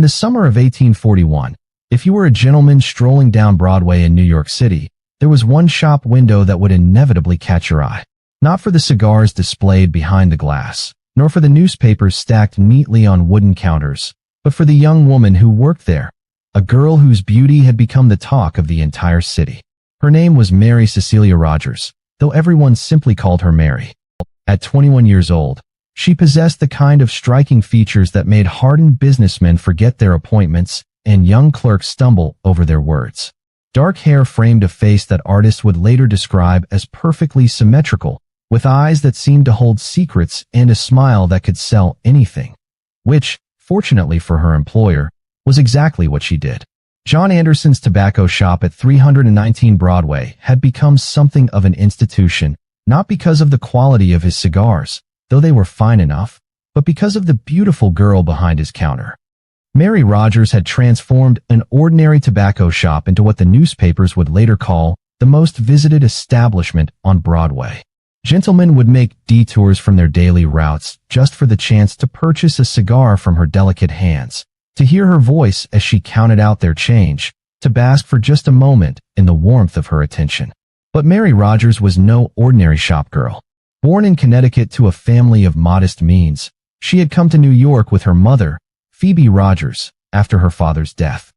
the summer of 1841, if you were a gentleman strolling down Broadway in New York City, there was one shop window that would inevitably catch your eye. Not for the cigars displayed behind the glass, nor for the newspapers stacked neatly on wooden counters, but for the young woman who worked there, a girl whose beauty had become the talk of the entire city. Her name was Mary Cecilia Rogers, though everyone simply called her Mary. At 21 years old, she possessed the kind of striking features that made hardened businessmen forget their appointments and young clerks stumble over their words. Dark hair framed a face that artists would later describe as perfectly symmetrical, with eyes that seemed to hold secrets and a smile that could sell anything. Which, fortunately for her employer, was exactly what she did. John Anderson's tobacco shop at 319 Broadway had become something of an institution, not because of the quality of his cigars, though they were fine enough, but because of the beautiful girl behind his counter. Mary Rogers had transformed an ordinary tobacco shop into what the newspapers would later call the most visited establishment on Broadway. Gentlemen would make detours from their daily routes just for the chance to purchase a cigar from her delicate hands, to hear her voice as she counted out their change, to bask for just a moment in the warmth of her attention. But Mary Rogers was no ordinary shop girl. Born in Connecticut to a family of modest means, she had come to New York with her mother, Phoebe Rogers, after her father's death.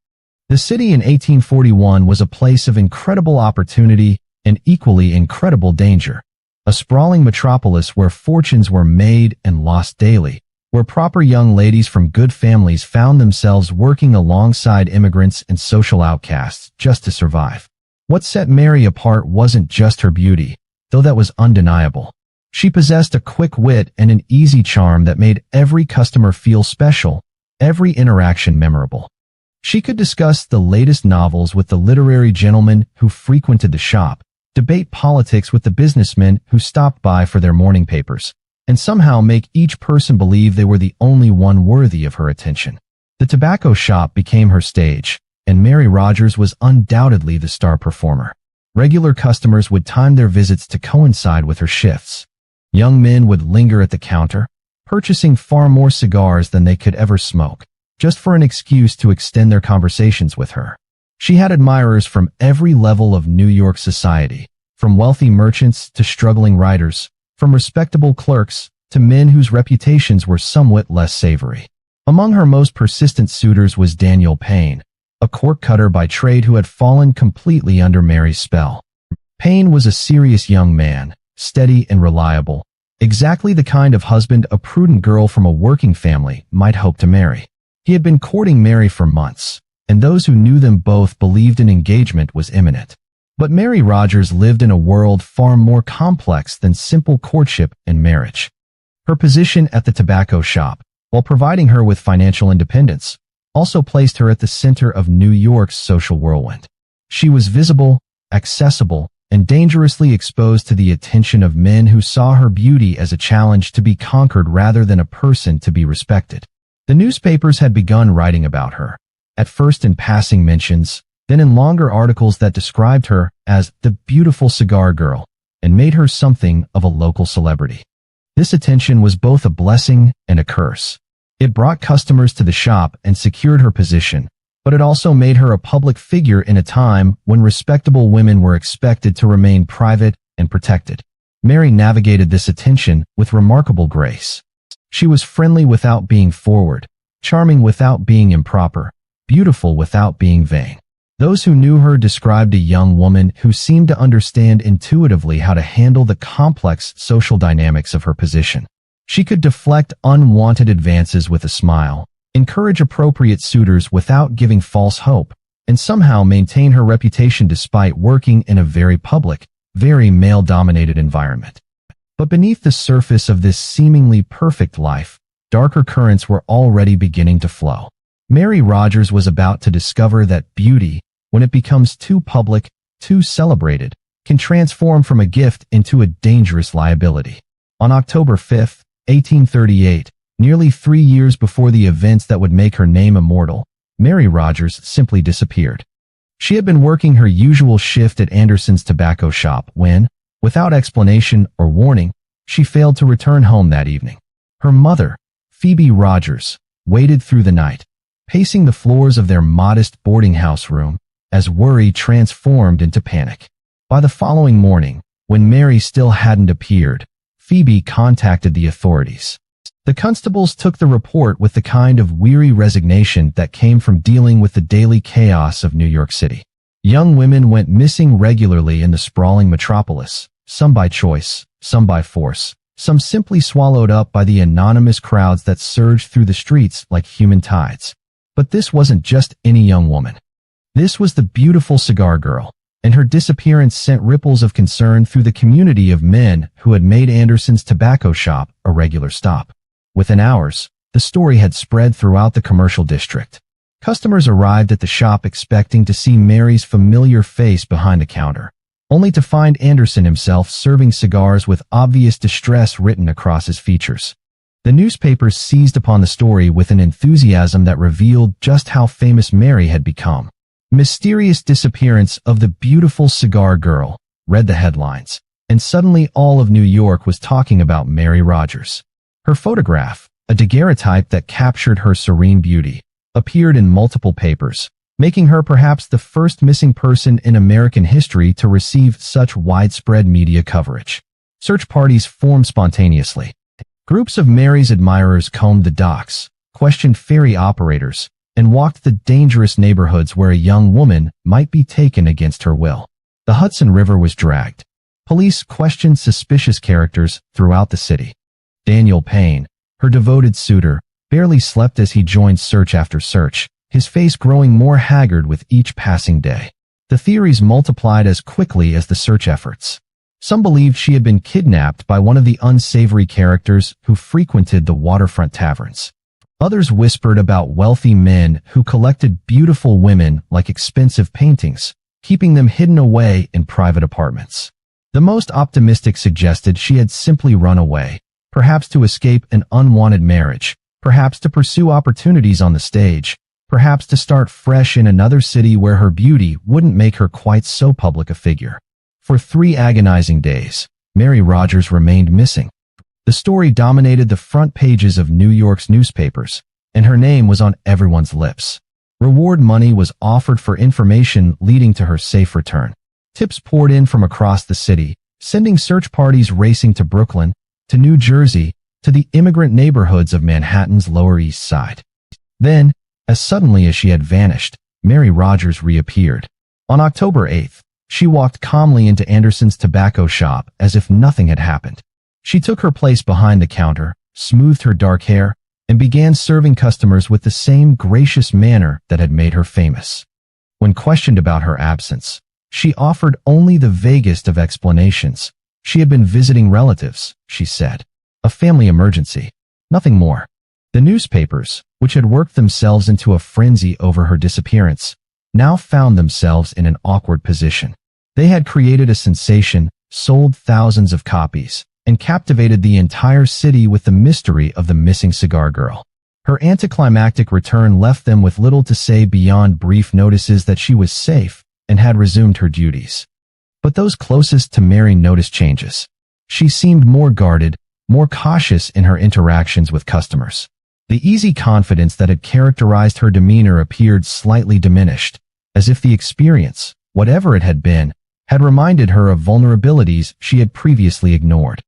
The city in 1841 was a place of incredible opportunity and equally incredible danger. A sprawling metropolis where fortunes were made and lost daily, where proper young ladies from good families found themselves working alongside immigrants and social outcasts just to survive. What set Mary apart wasn't just her beauty, though that was undeniable. She possessed a quick wit and an easy charm that made every customer feel special, every interaction memorable. She could discuss the latest novels with the literary gentlemen who frequented the shop, debate politics with the businessmen who stopped by for their morning papers, and somehow make each person believe they were the only one worthy of her attention. The tobacco shop became her stage, and Mary Rogers was undoubtedly the star performer. Regular customers would time their visits to coincide with her shifts. Young men would linger at the counter, purchasing far more cigars than they could ever smoke, just for an excuse to extend their conversations with her. She had admirers from every level of New York society, from wealthy merchants to struggling writers, from respectable clerks to men whose reputations were somewhat less savory. Among her most persistent suitors was Daniel Payne, a cork cutter by trade who had fallen completely under Mary's spell. Payne was a serious young man, steady and reliable, exactly the kind of husband a prudent girl from a working family might hope to marry. He had been courting Mary for months, and those who knew them both believed an engagement was imminent. But Mary Rogers lived in a world far more complex than simple courtship and marriage. Her position at the tobacco shop, while providing her with financial independence, also placed her at the center of New York's social whirlwind. She was visible, accessible, and dangerously exposed to the attention of men who saw her beauty as a challenge to be conquered rather than a person to be respected. The newspapers had begun writing about her, at first in passing mentions, then in longer articles that described her as the Beautiful Cigar Girl, and made her something of a local celebrity. This attention was both a blessing and a curse. It brought customers to the shop and secured her position, but it also made her a public figure in a time when respectable women were expected to remain private and protected. Mary navigated this attention with remarkable grace. She was friendly without being forward, charming without being improper, beautiful without being vain. Those who knew her described a young woman who seemed to understand intuitively how to handle the complex social dynamics of her position. She could deflect unwanted advances with a smile, encourage appropriate suitors without giving false hope, and somehow maintain her reputation despite working in a very public, very male-dominated environment. But beneath the surface of this seemingly perfect life, darker currents were already beginning to flow. Mary Rogers was about to discover that beauty, when it becomes too public, too celebrated, can transform from a gift into a dangerous liability. On October 5, 1838, nearly 3 years before the events that would make her name immortal, Mary Rogers simply disappeared. She had been working her usual shift at Anderson's tobacco shop when, without explanation or warning, she failed to return home that evening. Her mother, Phoebe Rogers, waited through the night, pacing the floors of their modest boarding house room, as worry transformed into panic. By the following morning, when Mary still hadn't appeared, Phoebe contacted the authorities. The constables took the report with the kind of weary resignation that came from dealing with the daily chaos of New York City. Young women went missing regularly in the sprawling metropolis, some by choice, some by force, some simply swallowed up by the anonymous crowds that surged through the streets like human tides. But this wasn't just any young woman. This was the Beautiful Cigar Girl, and her disappearance sent ripples of concern through the community of men who had made Anderson's tobacco shop a regular stop. Within hours, the story had spread throughout the commercial district. Customers arrived at the shop expecting to see Mary's familiar face behind the counter, only to find Anderson himself serving cigars with obvious distress written across his features. The newspapers seized upon the story with an enthusiasm that revealed just how famous Mary had become. "Mysterious Disappearance of the Beautiful Cigar Girl," read the headlines, and suddenly all of New York was talking about Mary Rogers. Her photograph, a daguerreotype that captured her serene beauty, appeared in multiple papers, making her perhaps the first missing person in American history to receive such widespread media coverage. Search parties formed spontaneously. Groups of Mary's admirers combed the docks, questioned ferry operators, and walked the dangerous neighborhoods where a young woman might be taken against her will. The Hudson River was dragged. Police questioned suspicious characters throughout the city. Daniel Payne, her devoted suitor, barely slept as he joined search after search, his face growing more haggard with each passing day. The theories multiplied as quickly as the search efforts. Some believed she had been kidnapped by one of the unsavory characters who frequented the waterfront taverns. Others whispered about wealthy men who collected beautiful women like expensive paintings, keeping them hidden away in private apartments. The most optimistic suggested she had simply run away, perhaps to escape an unwanted marriage, perhaps to pursue opportunities on the stage, perhaps to start fresh in another city where her beauty wouldn't make her quite so public a figure. For 3 agonizing days, Mary Rogers remained missing. The story dominated the front pages of New York's newspapers, and her name was on everyone's lips. Reward money was offered for information leading to her safe return. Tips poured in from across the city, sending search parties racing to Brooklyn, to New Jersey, to the immigrant neighborhoods of Manhattan's Lower East Side. Then, as suddenly as she had vanished, Mary Rogers reappeared. On October 8th, she walked calmly into Anderson's tobacco shop as if nothing had happened. She took her place behind the counter, smoothed her dark hair, and began serving customers with the same gracious manner that had made her famous. When questioned about her absence, she offered only the vaguest of explanations. She had been visiting relatives, she said. A family emergency. Nothing more. The newspapers, which had worked themselves into a frenzy over her disappearance, now found themselves in an awkward position. They had created a sensation, sold thousands of copies, and captivated the entire city with the mystery of the missing cigar girl. Her anticlimactic return left them with little to say beyond brief notices that she was safe and had resumed her duties. But those closest to Mary noticed changes. She seemed more guarded, more cautious in her interactions with customers. The easy confidence that had characterized her demeanor appeared slightly diminished, as if the experience, whatever it had been, had reminded her of vulnerabilities she had previously ignored.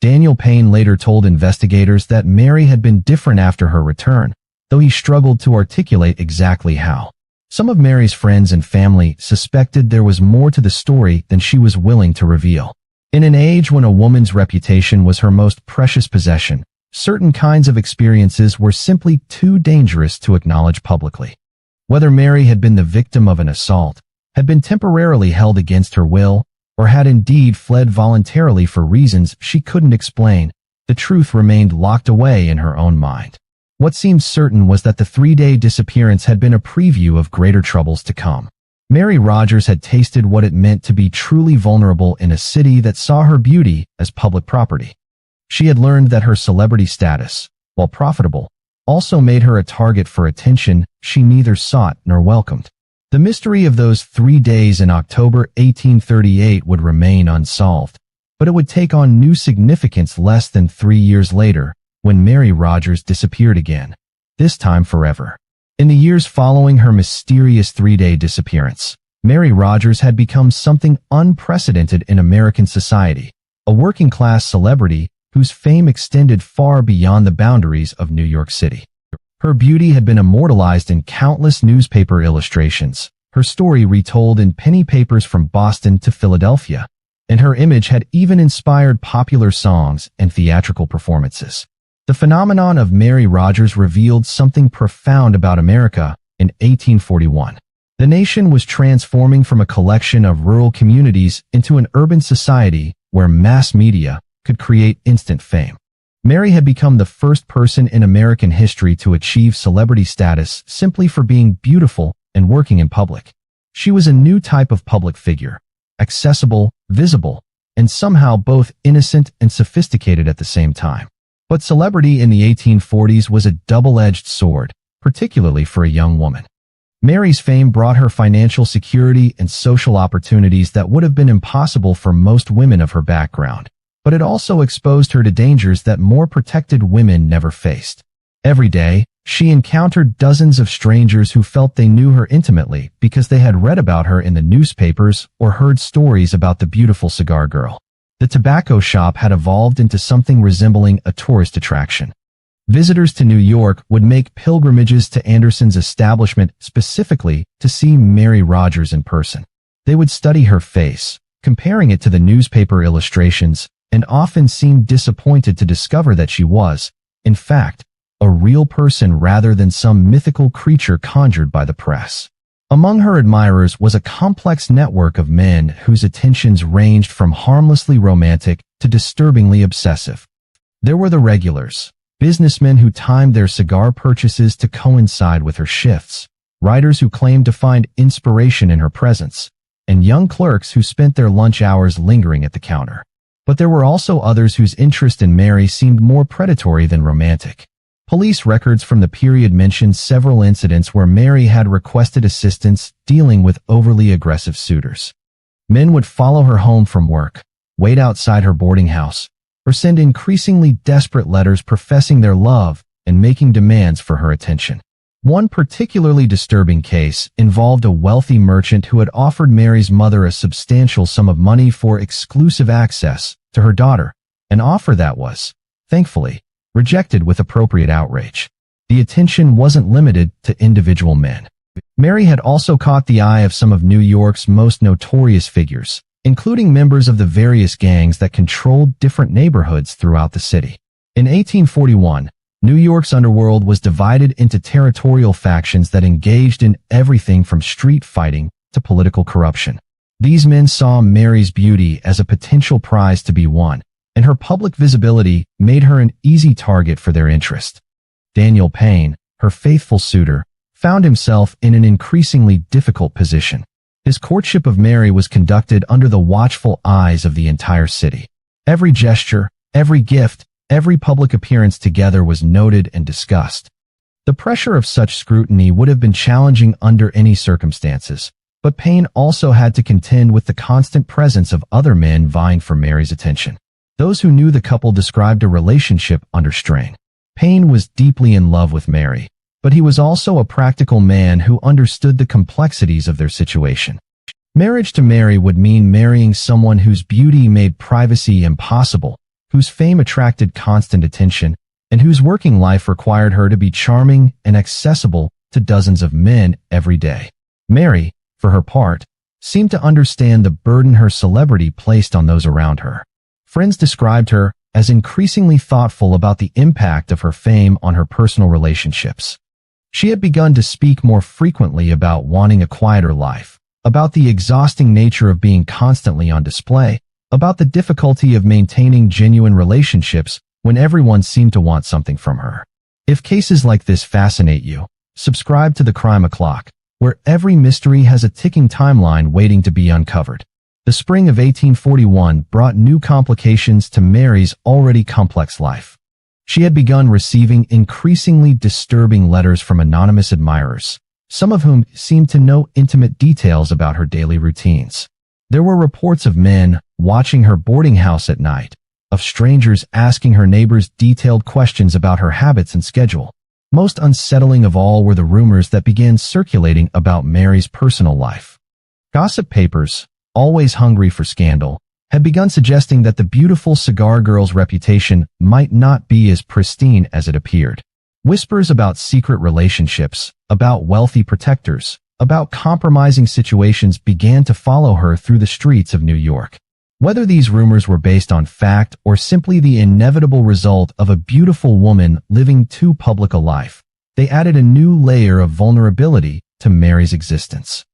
Daniel Payne later told investigators that Mary had been different after her return, though he struggled to articulate exactly how. Some of Mary's friends and family suspected there was more to the story than she was willing to reveal. In an age when a woman's reputation was her most precious possession, certain kinds of experiences were simply too dangerous to acknowledge publicly. Whether Mary had been the victim of an assault, had been temporarily held against her will, or had indeed fled voluntarily for reasons she couldn't explain, the truth remained locked away in her own mind. What seemed certain was that the 3-day disappearance had been a preview of greater troubles to come. Mary Rogers had tasted what it meant to be truly vulnerable in a city that saw her beauty as public property. She had learned that her celebrity status, while profitable, also made her a target for attention she neither sought nor welcomed. The mystery of those 3 days in October 1838 would remain unsolved, but it would take on new significance less than 3 years later, when Mary Rogers disappeared again, this time forever. In the years following her mysterious three-day disappearance, Mary Rogers had become something unprecedented in American society, a working-class celebrity whose fame extended far beyond the boundaries of New York City. Her beauty had been immortalized in countless newspaper illustrations, her story retold in penny papers from Boston to Philadelphia, and her image had even inspired popular songs and theatrical performances. The phenomenon of Mary Rogers revealed something profound about America in 1841. The nation was transforming from a collection of rural communities into an urban society where mass media could create instant fame. Mary had become the first person in American history to achieve celebrity status simply for being beautiful and working in public. She was a new type of public figure, accessible, visible, and somehow both innocent and sophisticated at the same time. But celebrity in the 1840s was a double-edged sword, particularly for a young woman. Mary's fame brought her financial security and social opportunities that would have been impossible for most women of her background, but it also exposed her to dangers that more protected women never faced. Every day, she encountered dozens of strangers who felt they knew her intimately because they had read about her in the newspapers or heard stories about the Beautiful Cigar Girl. The tobacco shop had evolved into something resembling a tourist attraction. Visitors to New York would make pilgrimages to Anderson's establishment specifically to see Mary Rogers in person. They would study her face, comparing it to the newspaper illustrations, and often seemed disappointed to discover that she was, in fact, a real person rather than some mythical creature conjured by the press. Among her admirers was a complex network of men whose attentions ranged from harmlessly romantic to disturbingly obsessive. There were the regulars, businessmen who timed their cigar purchases to coincide with her shifts, writers who claimed to find inspiration in her presence, and young clerks who spent their lunch hours lingering at the counter. But there were also others whose interest in Mary seemed more predatory than romantic. Police records from the period mentioned several incidents where Mary had requested assistance dealing with overly aggressive suitors. Men would follow her home from work, wait outside her boarding house, or send increasingly desperate letters professing their love and making demands for her attention. One particularly disturbing case involved a wealthy merchant who had offered Mary's mother a substantial sum of money for exclusive access to her daughter, an offer that was, thankfully, rejected with appropriate outrage. The attention wasn't limited to individual men. Mary had also caught the eye of some of New York's most notorious figures, including members of the various gangs that controlled different neighborhoods throughout the city. In 1841, New York's underworld was divided into territorial factions that engaged in everything from street fighting to political corruption. These men saw Mary's beauty as a potential prize to be won, and her public visibility made her an easy target for their interest. Daniel Payne, her faithful suitor, found himself in an increasingly difficult position. His courtship of Mary was conducted under the watchful eyes of the entire city. Every gesture, every gift, every public appearance together was noted and discussed. The pressure of such scrutiny would have been challenging under any circumstances, but Payne also had to contend with the constant presence of other men vying for Mary's attention. Those who knew the couple described a relationship under strain. Payne was deeply in love with Mary, but he was also a practical man who understood the complexities of their situation. Marriage to Mary would mean marrying someone whose beauty made privacy impossible, whose fame attracted constant attention, and whose working life required her to be charming and accessible to dozens of men every day. Mary, for her part, seemed to understand the burden her celebrity placed on those around her. Friends described her as increasingly thoughtful about the impact of her fame on her personal relationships. She had begun to speak more frequently about wanting a quieter life, about the exhausting nature of being constantly on display, about the difficulty of maintaining genuine relationships when everyone seemed to want something from her. If cases like this fascinate you, subscribe to the Crime O'Clock, where every mystery has a ticking timeline waiting to be uncovered. The spring of 1841 brought new complications to Mary's already complex life. She had begun receiving increasingly disturbing letters from anonymous admirers, some of whom seemed to know intimate details about her daily routines. There were reports of men watching her boarding house at night, of strangers asking her neighbors detailed questions about her habits and schedule. Most unsettling of all were the rumors that began circulating about Mary's personal life. Gossip papers, always hungry for scandal, had begun suggesting that the beautiful cigar girl's reputation might not be as pristine as it appeared. Whispers about secret relationships, about wealthy protectors, about compromising situations began to follow her through the streets of New York. Whether these rumors were based on fact or simply the inevitable result of a beautiful woman living too public a life, they added a new layer of vulnerability to Mary's existence.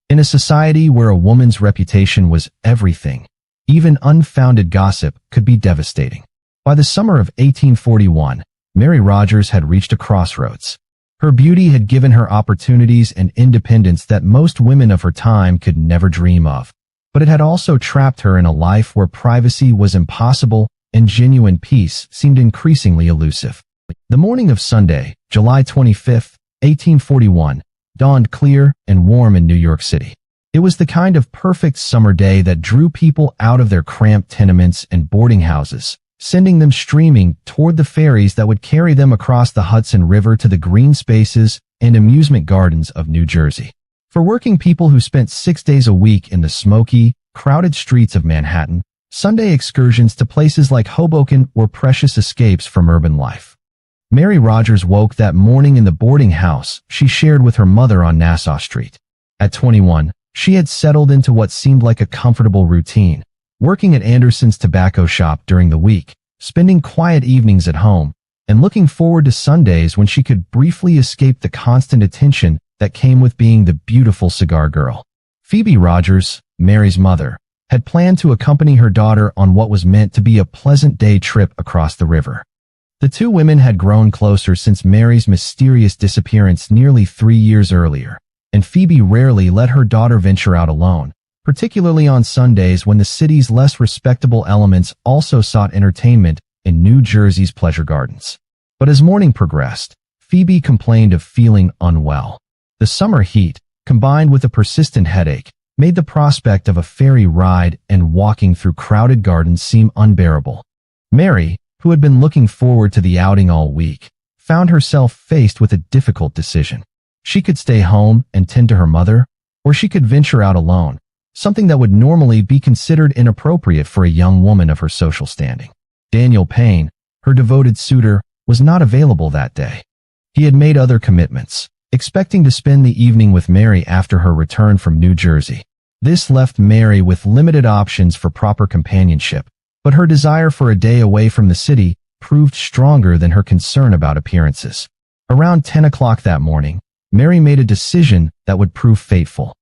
In a society where a woman's reputation was everything, even unfounded gossip could be devastating. By the summer of 1841, Mary Rogers had reached a crossroads. Her beauty had given her opportunities and independence that most women of her time could never dream of. But it had also trapped her in a life where privacy was impossible and genuine peace seemed increasingly elusive. The morning of Sunday, July 25, 1841, dawned clear and warm in New York City. It was the kind of perfect summer day that drew people out of their cramped tenements and boarding houses, sending them streaming toward the ferries that would carry them across the Hudson River to the green spaces and amusement gardens of New Jersey. For working people who spent 6 days a week in the smoky, crowded streets of Manhattan, Sunday excursions to places like Hoboken were precious escapes from urban life. Mary Rogers woke that morning in the boarding house she shared with her mother on Nassau Street. At 21, she had settled into what seemed like a comfortable routine, working at Anderson's tobacco shop during the week, spending quiet evenings at home, and looking forward to Sundays when she could briefly escape the constant attention that came with being the beautiful cigar girl. Phoebe Rogers, Mary's mother, had planned to accompany her daughter on what was meant to be a pleasant day trip across the river. The two women had grown closer since Mary's mysterious disappearance nearly 3 years earlier, and Phoebe rarely let her daughter venture out alone, particularly on Sundays when the city's less respectable elements also sought entertainment in New Jersey's pleasure gardens. But as morning progressed, Phoebe complained of feeling unwell. The summer heat, combined with a persistent headache, made the prospect of a ferry ride and walking through crowded gardens seem unbearable. Mary, who had been looking forward to the outing all week, found herself faced with a difficult decision. She could stay home and tend to her mother, or she could venture out alone, something that would normally be considered inappropriate for a young woman of her social standing. Daniel Payne, her devoted suitor, was not available that day. He had made other commitments, expecting to spend the evening with Mary after her return from New Jersey. This left Mary with limited options for proper companionship, but her desire for a day away from the city proved stronger than her concern about appearances. Around 10 o'clock that morning, Mary made a decision that would prove fateful.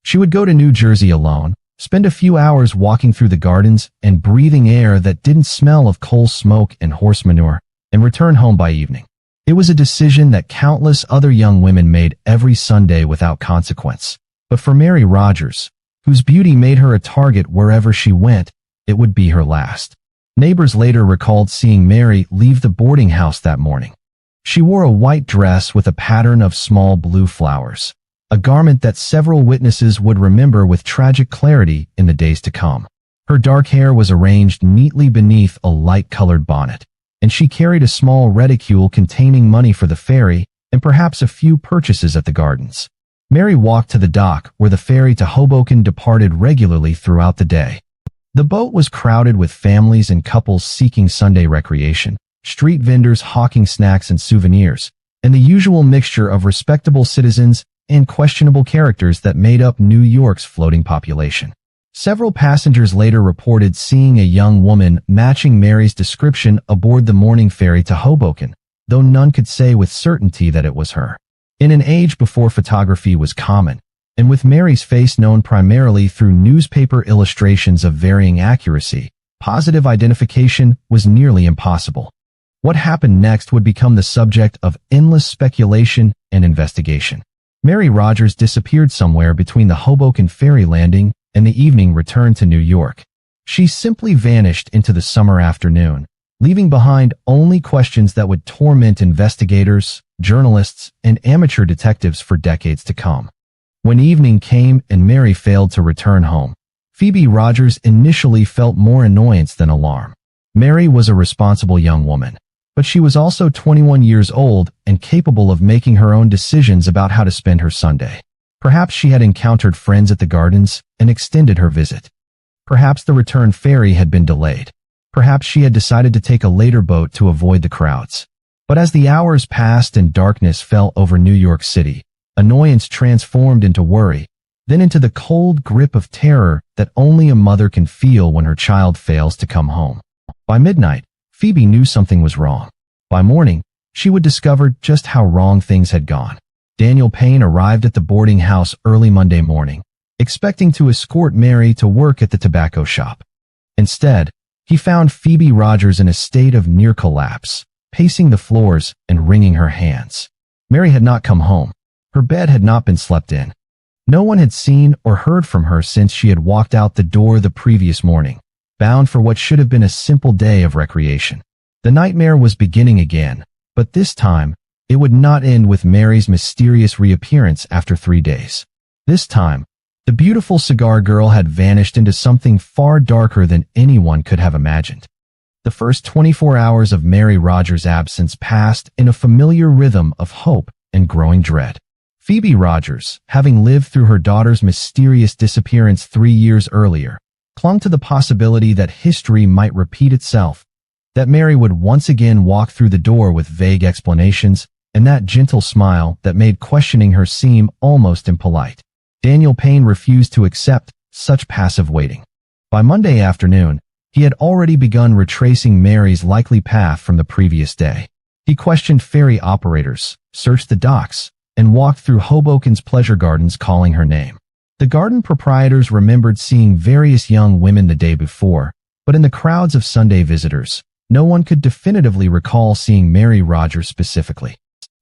She would go to New Jersey alone, spend a few hours walking through the gardens and breathing air that didn't smell of coal smoke and horse manure, and return home by evening. It was a decision that countless other young women made every Sunday without consequence. But for Mary Rogers, whose beauty made her a target wherever she went, it would be her last. Neighbors later recalled seeing Mary leave the boarding house that morning. She wore a white dress with a pattern of small blue flowers, a garment that several witnesses would remember with tragic clarity in the days to come. Her dark hair was arranged neatly beneath a light-colored bonnet, and she carried a small reticule containing money for the ferry and perhaps a few purchases at the gardens. Mary walked to the dock where the ferry to Hoboken departed regularly throughout the day. The boat was crowded with families and couples seeking Sunday recreation, street vendors hawking snacks and souvenirs, and the usual mixture of respectable citizens and questionable characters that made up New York's floating population. Several passengers later reported seeing a young woman matching Mary's description aboard the morning ferry to Hoboken, though none could say with certainty that it was her. In an age before photography was common, and with Mary's face known primarily through newspaper illustrations of varying accuracy, positive identification was nearly impossible. What happened next would become the subject of endless speculation and investigation. Mary Rogers disappeared somewhere between the Hoboken ferry landing and the evening return to New York. She simply vanished into the summer afternoon, leaving behind only questions that would torment investigators, journalists, and amateur detectives for decades to come. When evening came and Mary failed to return home, Phoebe Rogers initially felt more annoyance than alarm. Mary was a responsible young woman, But she was also 21 years old and capable of making her own decisions about how to spend her Sunday. Perhaps she had encountered friends at the gardens and extended her visit. Perhaps the return ferry had been delayed. Perhaps she had decided to take a later boat to avoid the crowds. But as the hours passed and darkness fell over New York City, annoyance transformed into worry, then into the cold grip of terror that only a mother can feel when her child fails to come home. By midnight, Phoebe knew something was wrong. By morning, she would discover just how wrong things had gone. Daniel Payne arrived at the boarding house early Monday morning, expecting to escort Mary to work at the tobacco shop. Instead, he found Phoebe Rogers in a state of near collapse, pacing the floors and wringing her hands. Mary had not come home. Her bed had not been slept in. No one had seen or heard from her since she had walked out the door the previous morning, bound for what should have been a simple day of recreation. The nightmare was beginning again, but this time, it would not end with Mary's mysterious reappearance after 3 days. This time, the beautiful cigar girl had vanished into something far darker than anyone could have imagined. The first 24 hours of Mary Rogers' absence passed in a familiar rhythm of hope and growing dread. Phoebe Rogers, having lived through her daughter's mysterious disappearance 3 years earlier, clung to the possibility that history might repeat itself, that Mary would once again walk through the door with vague explanations and that gentle smile that made questioning her seem almost impolite. Daniel Payne refused to accept such passive waiting. By Monday afternoon, he had already begun retracing Mary's likely path from the previous day. He questioned ferry operators, searched the docks, and walked through Hoboken's pleasure gardens calling her name. The garden proprietors remembered seeing various young women the day before, but in the crowds of Sunday visitors, no one could definitively recall seeing Mary Rogers specifically.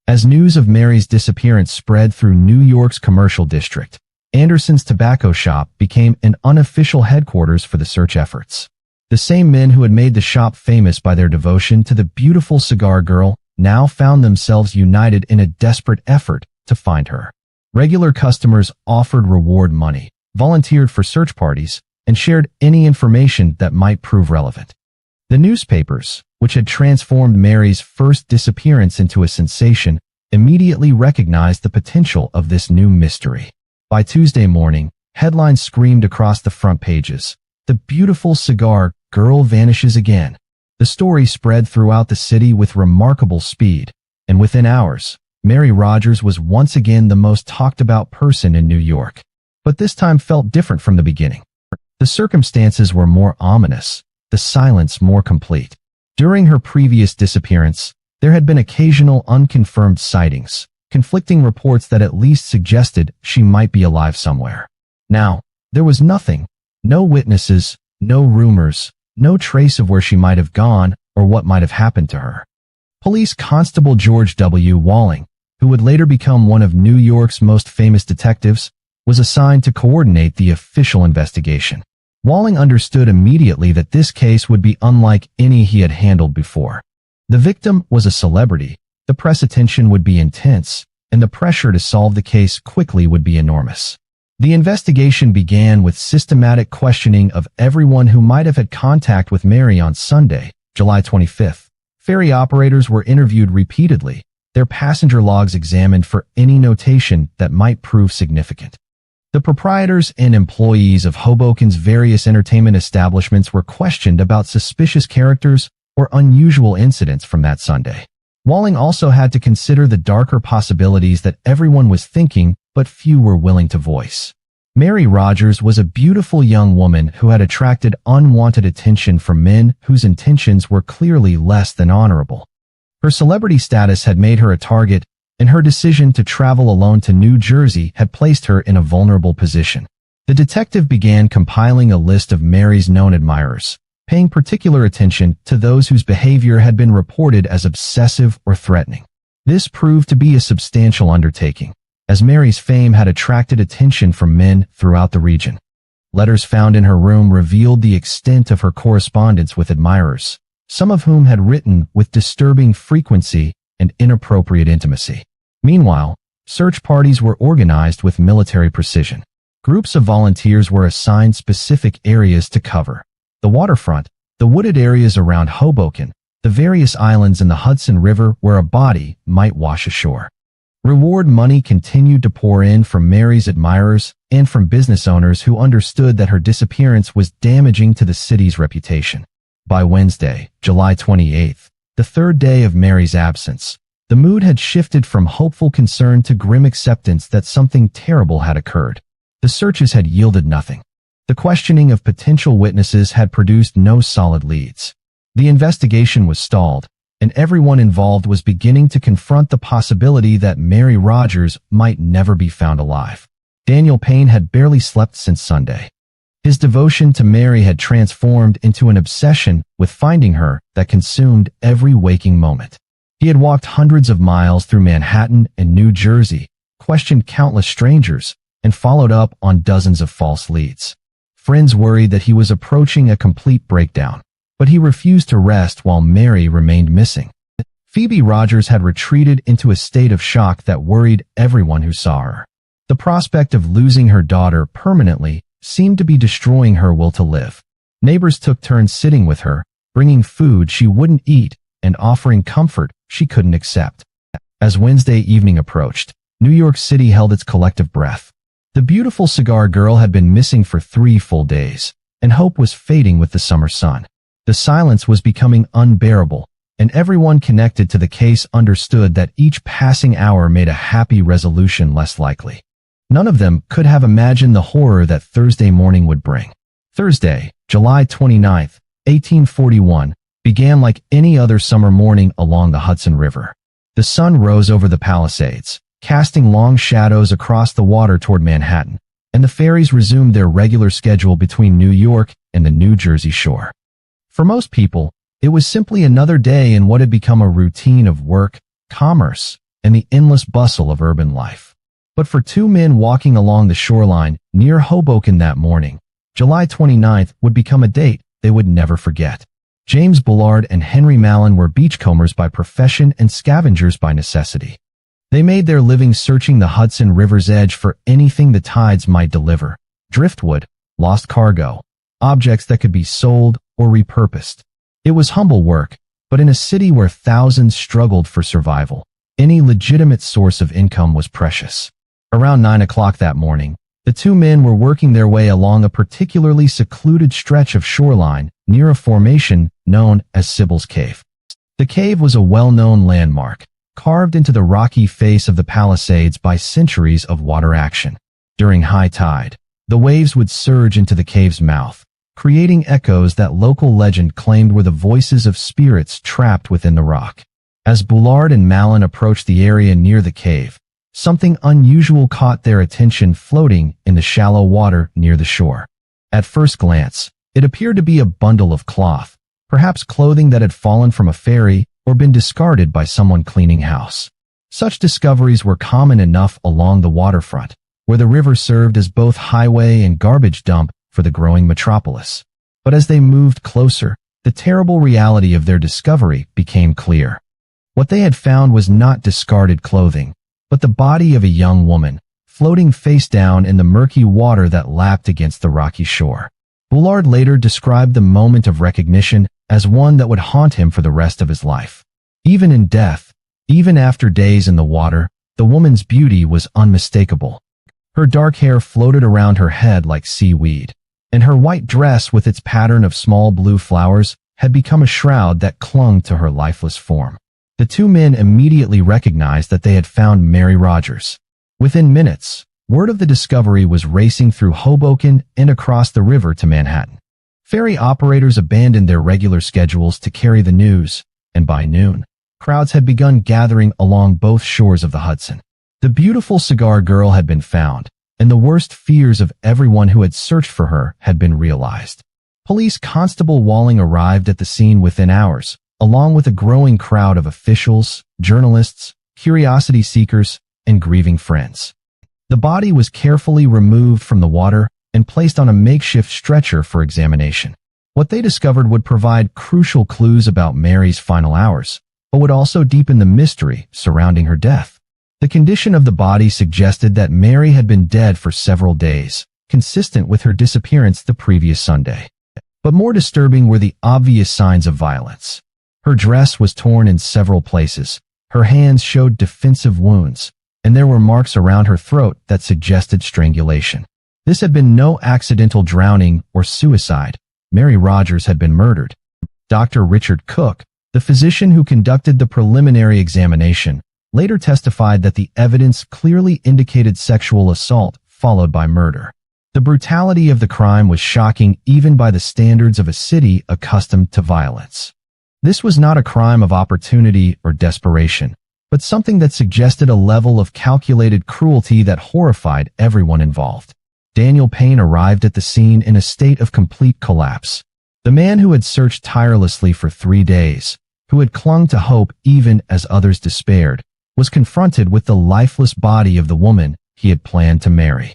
As news of Mary's disappearance spread through New York's commercial district, Anderson's tobacco shop became an unofficial headquarters for the search efforts. The same men who had made the shop famous by their devotion to the beautiful cigar girl now found themselves united in a desperate effort to find her. Regular customers offered reward money, volunteered for search parties, and shared any information that might prove relevant. The newspapers, which had transformed Mary's first disappearance into a sensation, immediately recognized the potential of this new mystery. By Tuesday morning, headlines screamed across the front pages, "The beautiful cigar girl vanishes again." The story spread throughout the city with remarkable speed, and within hours, Mary Rogers was once again the most talked about person in New York. But this time felt different from the beginning. The circumstances were more ominous, the silence more complete. During her previous disappearance, there had been occasional unconfirmed sightings, conflicting reports that at least suggested she might be alive somewhere. Now, there was nothing, no witnesses, no rumors, no trace of where she might have gone or what might have happened to her. Police Constable George W. Walling, who would later become one of New York's most famous detectives, was assigned to coordinate the official investigation. Walling understood immediately that this case would be unlike any he had handled before. The victim was a celebrity, the press attention would be intense, and the pressure to solve the case quickly would be enormous. The investigation began with systematic questioning of everyone who might have had contact with Mary on Sunday, July 25th. Ferry operators were interviewed repeatedly, their passenger logs examined for any notation that might prove significant. The proprietors and employees of Hoboken's various entertainment establishments were questioned about suspicious characters or unusual incidents from that Sunday. Walling also had to consider the darker possibilities that everyone was thinking but few were willing to voice. Mary Rogers was a beautiful young woman who had attracted unwanted attention from men whose intentions were clearly less than honorable. Her celebrity status had made her a target, and her decision to travel alone to New Jersey had placed her in a vulnerable position. The detective began compiling a list of Mary's known admirers, paying particular attention to those whose behavior had been reported as obsessive or threatening. This proved to be a substantial undertaking, as Mary's fame had attracted attention from men throughout the region. Letters found in her room revealed the extent of her correspondence with admirers, some of whom had written with disturbing frequency and inappropriate intimacy. Meanwhile, search parties were organized with military precision. Groups of volunteers were assigned specific areas to cover: the waterfront, the wooded areas around Hoboken, the various islands in the Hudson River where a body might wash ashore. Reward money continued to pour in from Mary's admirers and from business owners who understood that her disappearance was damaging to the city's reputation. By Wednesday, July 28th, the third day of Mary's absence, the mood had shifted from hopeful concern to grim acceptance that something terrible had occurred. The searches had yielded nothing. The questioning of potential witnesses had produced no solid leads. The investigation was stalled, and everyone involved was beginning to confront the possibility that Mary Rogers might never be found alive. Daniel Payne had barely slept since Sunday. His devotion to Mary had transformed into an obsession with finding her that consumed every waking moment. He had walked hundreds of miles through Manhattan and New Jersey, questioned countless strangers, and followed up on dozens of false leads. Friends worried that he was approaching a complete breakdown, but he refused to rest while Mary remained missing. Phoebe Rogers had retreated into a state of shock that worried everyone who saw her. The prospect of losing her daughter permanently seemed to be destroying her will to live. Neighbors took turns sitting with her, bringing food she wouldn't eat and offering comfort she couldn't accept. As Wednesday evening approached, New York City held its collective breath. The beautiful cigar girl had been missing for 3 full days, and hope was fading with the summer sun. The silence was becoming unbearable, and everyone connected to the case understood that each passing hour made a happy resolution less likely. None of them could have imagined the horror that Thursday morning would bring. Thursday, July 29, 1841, began like any other summer morning along the Hudson River. The sun rose over the Palisades, casting long shadows across the water toward Manhattan, and the ferries resumed their regular schedule between New York and the New Jersey shore. For most people, it was simply another day in what had become a routine of work, commerce, and the endless bustle of urban life. But for 2 men walking along the shoreline near Hoboken that morning, July 29th would become a date they would never forget. James Bullard and Henry Mallon were beachcombers by profession and scavengers by necessity. They made their living searching the Hudson River's edge for anything the tides might deliver: driftwood, lost cargo, objects that could be sold or repurposed. It was humble work, but in a city where thousands struggled for survival, any legitimate source of income was precious. Around 9 o'clock that morning, the 2 men were working their way along a particularly secluded stretch of shoreline near a formation known as Sybil's Cave. The cave was a well-known landmark, carved into the rocky face of the Palisades by centuries of water action. During high tide, the waves would surge into the cave's mouth, creating echoes that local legend claimed were the voices of spirits trapped within the rock. As Bullard and Mallon approached the area near the cave, something unusual caught their attention floating in the shallow water near the shore. At first glance, it appeared to be a bundle of cloth, perhaps clothing that had fallen from a ferry or been discarded by someone cleaning house. Such discoveries were common enough along the waterfront, where the river served as both highway and garbage dump for the growing metropolis. But as they moved closer, the terrible reality of their discovery became clear. What they had found was not discarded clothing, but the body of a young woman, floating face down in the murky water that lapped against the rocky shore. Bullard later described the moment of recognition as one that would haunt him for the rest of his life. Even in death, even after days in the water, the woman's beauty was unmistakable. Her dark hair floated around her head like seaweed, and her white dress with its pattern of small blue flowers had become a shroud that clung to her lifeless form. The 2 men immediately recognized that they had found Mary Rogers. Within minutes, word of the discovery was racing through Hoboken and across the river to Manhattan. Ferry operators abandoned their regular schedules to carry the news, and by noon, crowds had begun gathering along both shores of the Hudson. The beautiful cigar girl had been found, and the worst fears of everyone who had searched for her had been realized. Police Constable Walling arrived at the scene within hours, along with a growing crowd of officials, journalists, curiosity seekers, and grieving friends. The body was carefully removed from the water and placed on a makeshift stretcher for examination. What they discovered would provide crucial clues about Mary's final hours, but would also deepen the mystery surrounding her death. The condition of the body suggested that Mary had been dead for several days, consistent with her disappearance the previous Sunday. But more disturbing were the obvious signs of violence. Her dress was torn in several places, her hands showed defensive wounds, and there were marks around her throat that suggested strangulation. This had been no accidental drowning or suicide. Mary Rogers had been murdered. Dr. Richard Cook, the physician who conducted the preliminary examination, later testified that the evidence clearly indicated sexual assault followed by murder. The brutality of the crime was shocking even by the standards of a city accustomed to violence. This was not a crime of opportunity or desperation, but something that suggested a level of calculated cruelty that horrified everyone involved. Daniel Payne arrived at the scene in a state of complete collapse. The man who had searched tirelessly for 3 days, who had clung to hope even as others despaired, was confronted with the lifeless body of the woman he had planned to marry.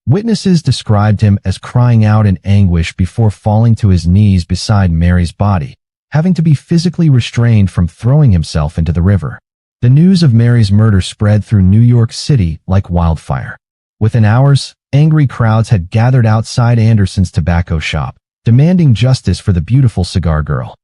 Witnesses described him as crying out in anguish before falling to his knees beside Mary's body, having to be physically restrained from throwing himself into the river. The news of Mary's murder spread through New York City like wildfire. Within hours, angry crowds had gathered outside Anderson's tobacco shop, demanding justice for the Beautiful Cigar Girl.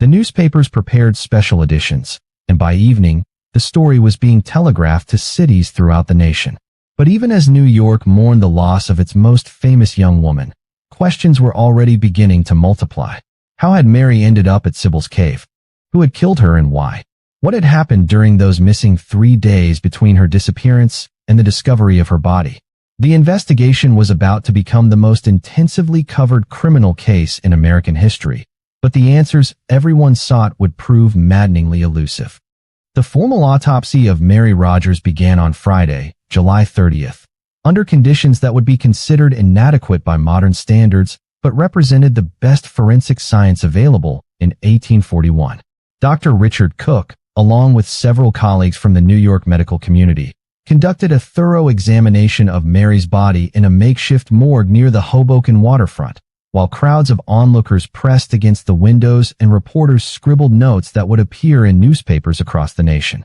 The newspapers prepared special editions, and by evening, the story was being telegraphed to cities throughout the nation. But even as New York mourned the loss of its most famous young woman, questions were already beginning to multiply. How had Mary ended up at Sybil's Cave? Who had killed her and why? What had happened during those missing 3 days between her disappearance and the discovery of her body? The investigation was about to become the most intensively covered criminal case in American history, but the answers everyone sought would prove maddeningly elusive. The formal autopsy of Mary Rogers began on Friday, July 30th, under conditions that would be considered inadequate by modern standards, but represented the best forensic science available in 1841. Dr. Richard Cook, along with several colleagues from the New York medical community, conducted a thorough examination of Mary's body in a makeshift morgue near the Hoboken waterfront, while crowds of onlookers pressed against the windows and reporters scribbled notes that would appear in newspapers across the nation.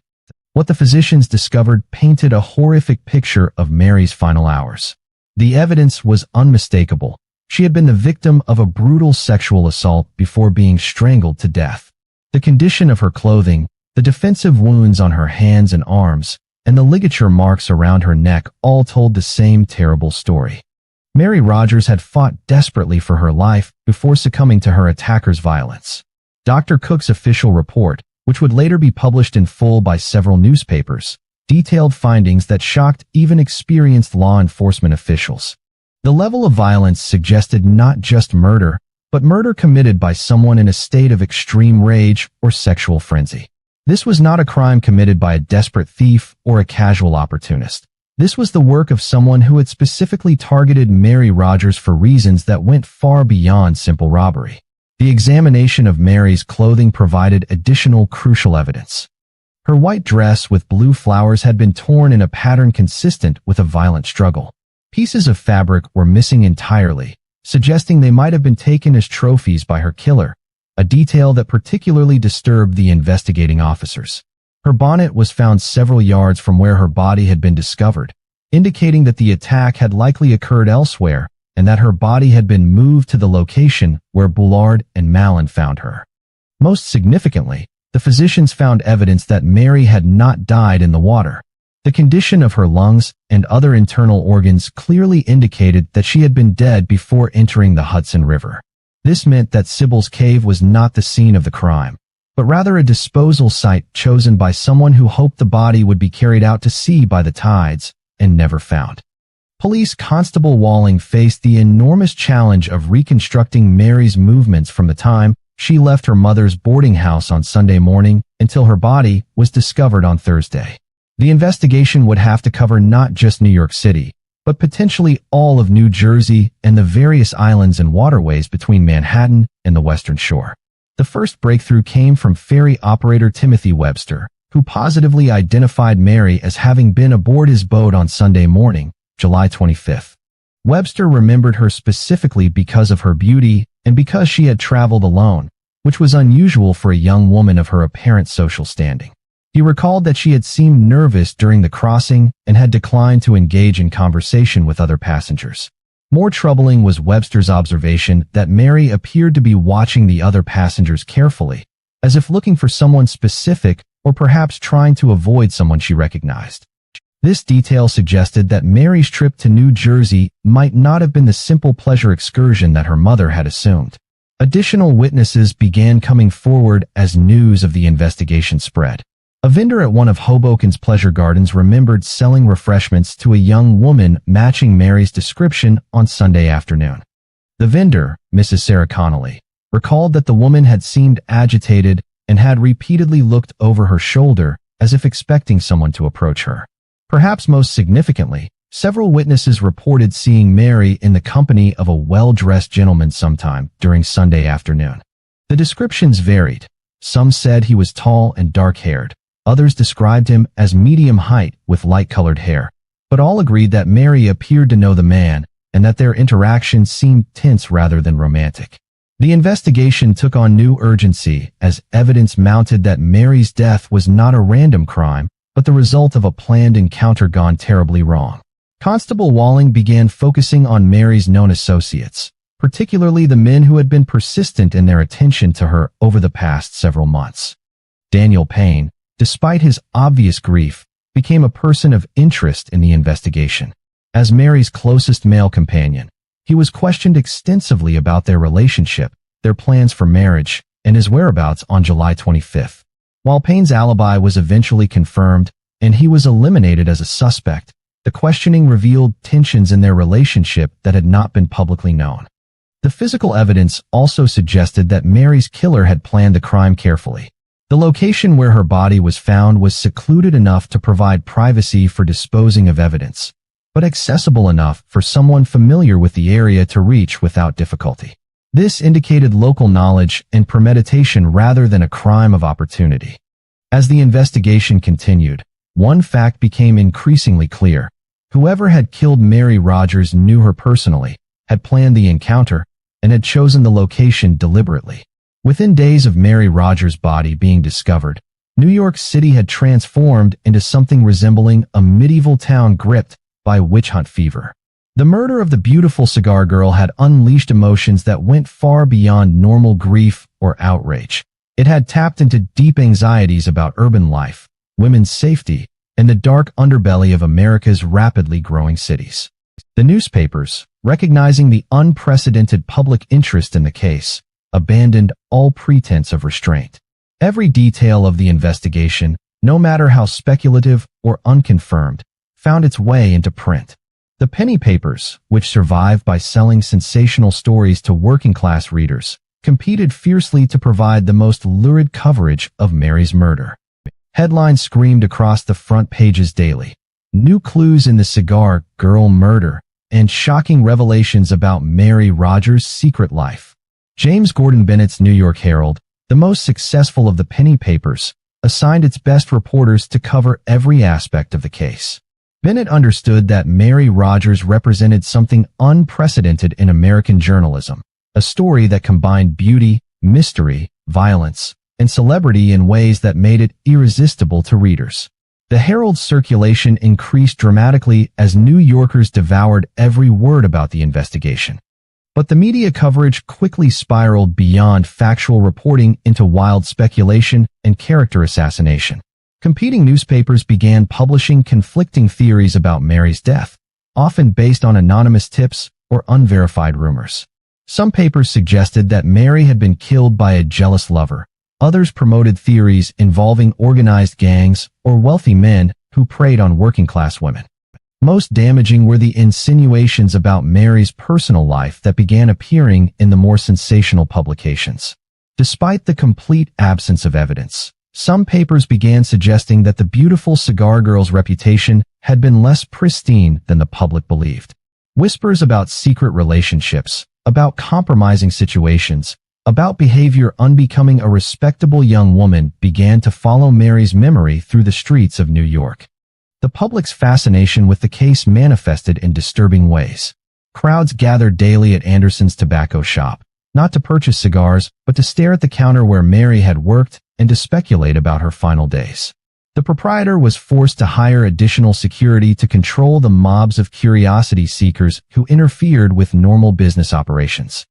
What the physicians discovered painted a horrific picture of Mary's final hours. The evidence was unmistakable. She had been the victim of a brutal sexual assault before being strangled to death. The condition of her clothing, the defensive wounds on her hands and arms, and the ligature marks around her neck all told the same terrible story. Mary Rogers had fought desperately for her life before succumbing to her attacker's violence. Dr. Cook's official report, which would later be published in full by several newspapers, detailed findings that shocked even experienced law enforcement officials. The level of violence suggested not just murder, but murder committed by someone in a state of extreme rage or sexual frenzy. This was not a crime committed by a desperate thief or a casual opportunist. This was the work of someone who had specifically targeted Mary Rogers for reasons that went far beyond simple robbery. The examination of Mary's clothing provided additional crucial evidence. Her white dress with blue flowers had been torn in a pattern consistent with a violent struggle. Pieces of fabric were missing entirely, suggesting they might have been taken as trophies by her killer, a detail that particularly disturbed the investigating officers. Her bonnet was found several yards from where her body had been discovered, indicating that the attack had likely occurred elsewhere and that her body had been moved to the location where Bullard and Mallon found her. Most significantly, the physicians found evidence that Mary had not died in the water. The condition of her lungs and other internal organs clearly indicated that she had been dead before entering the Hudson River. This meant that Sybil's Cave was not the scene of the crime, but rather a disposal site chosen by someone who hoped the body would be carried out to sea by the tides and never found. Police Constable Walling faced the enormous challenge of reconstructing Mary's movements from the time she left her mother's boarding house on Sunday morning until her body was discovered on Thursday. The investigation would have to cover not just New York City, but potentially all of New Jersey and the various islands and waterways between Manhattan and the Western Shore. The first breakthrough came from ferry operator Timothy Webster, who positively identified Mary as having been aboard his boat on Sunday morning, July 25th. Webster remembered her specifically because of her beauty and because she had traveled alone, which was unusual for a young woman of her apparent social standing. He recalled that she had seemed nervous during the crossing and had declined to engage in conversation with other passengers. More troubling was Webster's observation that Mary appeared to be watching the other passengers carefully, as if looking for someone specific or perhaps trying to avoid someone she recognized. This detail suggested that Mary's trip to New Jersey might not have been the simple pleasure excursion that her mother had assumed. Additional witnesses began coming forward as news of the investigation spread. A vendor at one of Hoboken's pleasure gardens remembered selling refreshments to a young woman matching Mary's description on Sunday afternoon. The vendor, Mrs. Sarah Connolly, recalled that the woman had seemed agitated and had repeatedly looked over her shoulder as if expecting someone to approach her. Perhaps most significantly, several witnesses reported seeing Mary in the company of a well-dressed gentleman sometime during Sunday afternoon. The descriptions varied. Some said he was tall and dark-haired. Others described him as medium height with light-colored hair. But all agreed that Mary appeared to know the man and that their interaction seemed tense rather than romantic. The investigation took on new urgency as evidence mounted that Mary's death was not a random crime, but the result of a planned encounter gone terribly wrong. Constable Walling began focusing on Mary's known associates, particularly the men who had been persistent in their attention to her over the past several months. Daniel Payne, despite his obvious grief, became a person of interest in the investigation. As Mary's closest male companion, he was questioned extensively about their relationship, their plans for marriage, and his whereabouts on July 25th. While Payne's alibi was eventually confirmed and he was eliminated as a suspect, the questioning revealed tensions in their relationship that had not been publicly known. The physical evidence also suggested that Mary's killer had planned the crime carefully. The location where her body was found was secluded enough to provide privacy for disposing of evidence, but accessible enough for someone familiar with the area to reach without difficulty. This indicated local knowledge and premeditation rather than a crime of opportunity. As the investigation continued, one fact became increasingly clear. Whoever had killed Mary Rogers knew her personally, had planned the encounter, and had chosen the location deliberately. Within days of Mary Rogers' body being discovered, New York City had transformed into something resembling a medieval town gripped by witch hunt fever. The murder of the Beautiful Cigar Girl had unleashed emotions that went far beyond normal grief or outrage. It had tapped into deep anxieties about urban life, women's safety, and the dark underbelly of America's rapidly growing cities. The newspapers, recognizing the unprecedented public interest in the case, abandoned all pretense of restraint. Every detail of the investigation, no matter how speculative or unconfirmed, found its way into print. The penny papers, which survived by selling sensational stories to working-class readers, competed fiercely to provide the most lurid coverage of Mary's murder. Headlines screamed across the front pages daily. New clues in the Cigar Girl murder and shocking revelations about Mary Rogers' secret life. James Gordon Bennett's New York Herald, the most successful of the penny papers, assigned its best reporters to cover every aspect of the case. Bennett understood that Mary Rogers represented something unprecedented in American journalism, a story that combined beauty, mystery, violence, and celebrity in ways that made it irresistible to readers. The Herald's circulation increased dramatically as New Yorkers devoured every word about the investigation. But the media coverage quickly spiraled beyond factual reporting into wild speculation and character assassination. Competing newspapers began publishing conflicting theories about Mary's death, often based on anonymous tips or unverified rumors. Some papers suggested that Mary had been killed by a jealous lover. Others promoted theories involving organized gangs or wealthy men who preyed on working-class women. Most damaging were the insinuations about Mary's personal life that began appearing in the more sensational publications. Despite the complete absence of evidence, some papers began suggesting that the Beautiful Cigar Girl's reputation had been less pristine than the public believed. Whispers about secret relationships, about compromising situations, about behavior unbecoming a respectable young woman began to follow Mary's memory through the streets of New York. The public's fascination with the case manifested in disturbing ways. Crowds gathered daily at Anderson's tobacco shop, not to purchase cigars, but to stare at the counter where Mary had worked and to speculate about her final days. The proprietor was forced to hire additional security to control the mobs of curiosity seekers who interfered with normal business operations.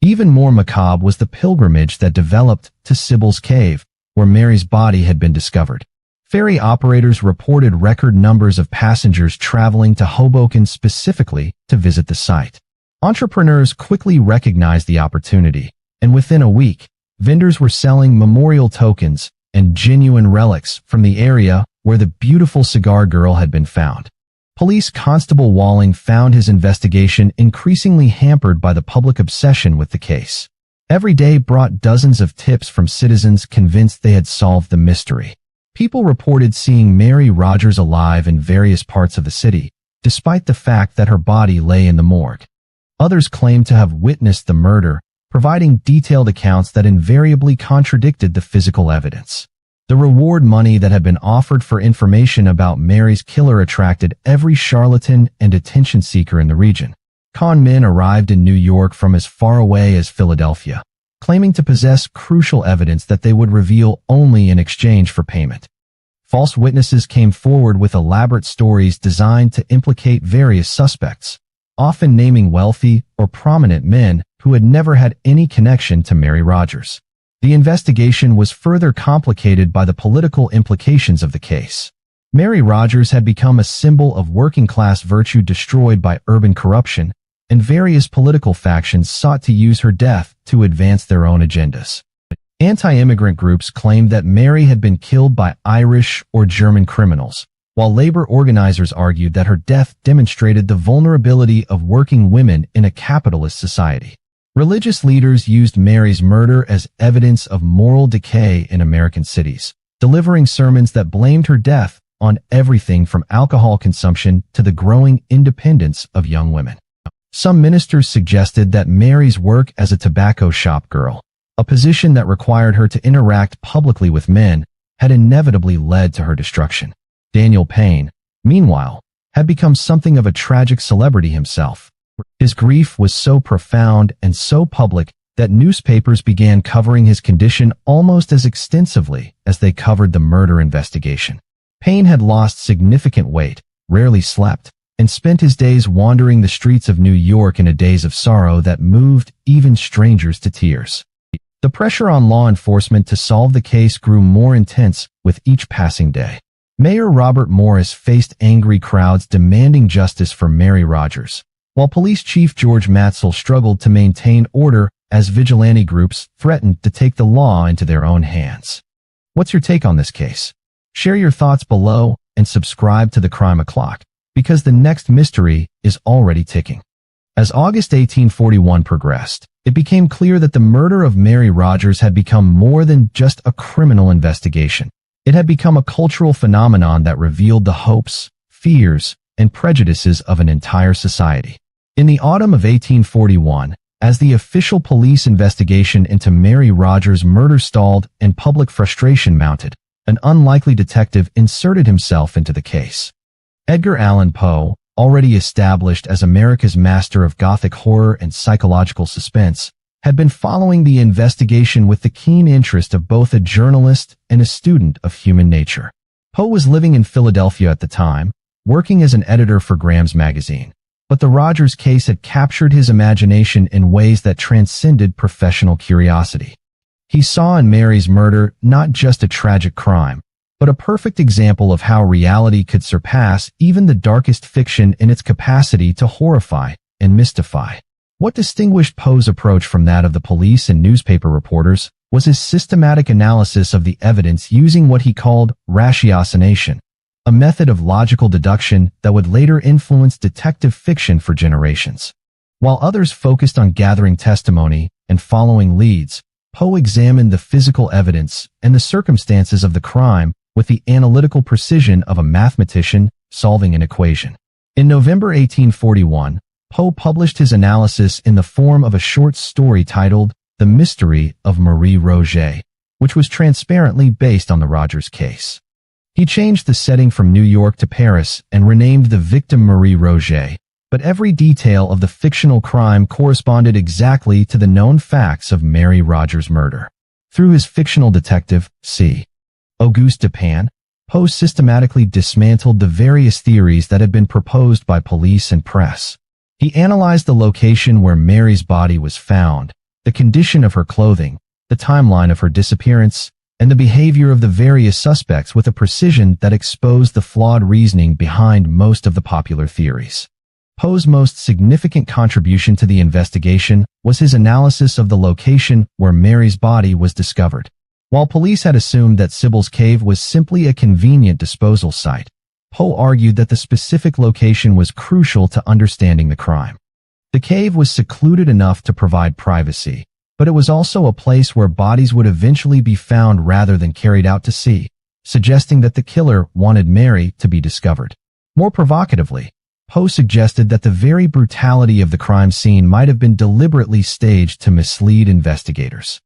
Even more macabre was the pilgrimage that developed to Sybil's Cave, where Mary's body had been discovered. Ferry operators reported record numbers of passengers traveling to Hoboken specifically to visit the site. Entrepreneurs quickly recognized the opportunity, and within a week, vendors were selling memorial tokens and genuine relics from the area where the Beautiful Cigar Girl had been found. Police Constable Walling found his investigation increasingly hampered by the public obsession with the case. Every day brought dozens of tips from citizens convinced they had solved the mystery. People reported seeing Mary Rogers alive in various parts of the city, despite the fact that her body lay in the morgue. Others claimed to have witnessed the murder, providing detailed accounts that invariably contradicted the physical evidence. The reward money that had been offered for information about Mary's killer attracted every charlatan and attention seeker in the region. Con men arrived in New York from as far away as Philadelphia, claiming to possess crucial evidence that they would reveal only in exchange for payment. False witnesses came forward with elaborate stories designed to implicate various suspects, often naming wealthy or prominent men who had never had any connection to Mary Rogers. The investigation was further complicated by the political implications of the case. Mary Rogers had become a symbol of working-class virtue destroyed by urban corruption, and various political factions sought to use her death to advance their own agendas. Anti-immigrant groups claimed that Mary had been killed by Irish or German criminals, while labor organizers argued that her death demonstrated the vulnerability of working women in a capitalist society. Religious leaders used Mary's murder as evidence of moral decay in American cities, delivering sermons that blamed her death on everything from alcohol consumption to the growing independence of young women. Some ministers suggested that Mary's work as a tobacco shop girl, a position that required her to interact publicly with men, had inevitably led to her destruction. Daniel Payne, meanwhile, had become something of a tragic celebrity himself. His grief was so profound and so public that newspapers began covering his condition almost as extensively as they covered the murder investigation. Payne had lost significant weight, rarely slept, and spent his days wandering the streets of New York in a daze of sorrow that moved even strangers to tears. The pressure on law enforcement to solve the case grew more intense with each passing day. Mayor Robert Morris faced angry crowds demanding justice for Mary Rogers, while Police Chief George Matzel struggled to maintain order as vigilante groups threatened to take the law into their own hands. What's your take on this case? Share your thoughts below and subscribe to the Crime O'Clock, because the next mystery is already ticking. As August 1841 progressed, it became clear that the murder of Mary Rogers had become more than just a criminal investigation. It had become a cultural phenomenon that revealed the hopes, fears, and prejudices of an entire society. In the autumn of 1841, as the official police investigation into Mary Rogers' murder stalled and public frustration mounted, an unlikely detective inserted himself into the case. Edgar Allan Poe, already established as America's master of Gothic horror and psychological suspense, had been following the investigation with the keen interest of both a journalist and a student of human nature. Poe was living in Philadelphia at the time, working as an editor for Graham's magazine. But the Rogers case had captured his imagination in ways that transcended professional curiosity. He saw in Mary's murder not just a tragic crime, but a perfect example of how reality could surpass even the darkest fiction in its capacity to horrify and mystify. What distinguished Poe's approach from that of the police and newspaper reporters was his systematic analysis of the evidence using what he called ratiocination, a method of logical deduction that would later influence detective fiction for generations. While others focused on gathering testimony and following leads, Poe examined the physical evidence and the circumstances of the crime with the analytical precision of a mathematician solving an equation. In November 1841, Poe published his analysis in the form of a short story titled The Mystery of Marie Roget, which was transparently based on the Rogers case. He changed the setting from New York to Paris and renamed the victim Marie Roget, but every detail of the fictional crime corresponded exactly to the known facts of Mary Rogers' murder. Through his fictional detective, C. Auguste Dupin, Poe systematically dismantled the various theories that had been proposed by police and press. He analyzed the location where Mary's body was found, the condition of her clothing, the timeline of her disappearance, and the behavior of the various suspects with a precision that exposed the flawed reasoning behind most of the popular theories. Poe's most significant contribution to the investigation was his analysis of the location where Mary's body was discovered. While police had assumed that Sybil's Cave was simply a convenient disposal site, Poe argued that the specific location was crucial to understanding the crime. The cave was secluded enough to provide privacy, but it was also a place where bodies would eventually be found rather than carried out to sea, suggesting that the killer wanted Mary to be discovered. More provocatively, Poe suggested that the very brutality of the crime scene might have been deliberately staged to mislead investigators.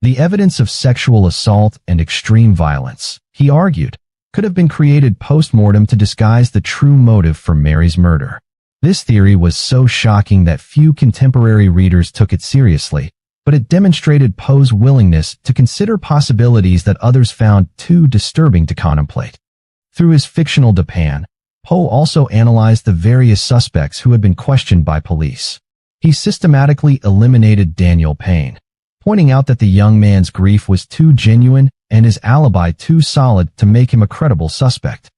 The evidence of sexual assault and extreme violence, he argued, could have been created post-mortem to disguise the true motive for Mary's murder. This theory was so shocking that few contemporary readers took it seriously, but it demonstrated Poe's willingness to consider possibilities that others found too disturbing to contemplate. Through his fictional Dupin, Poe also analyzed the various suspects who had been questioned by police. He systematically eliminated Daniel Payne, pointing out that the young man's grief was too genuine and his alibi too solid to make him a credible suspect.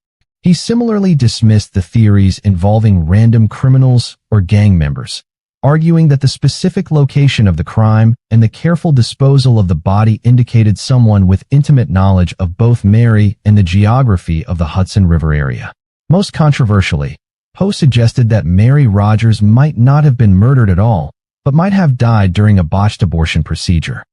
He similarly dismissed the theories involving random criminals or gang members, arguing that the specific location of the crime and the careful disposal of the body indicated someone with intimate knowledge of both Mary and the geography of the Hudson River area. Most controversially, Poe suggested that Mary Rogers might not have been murdered at all, but might have died during a botched abortion procedure.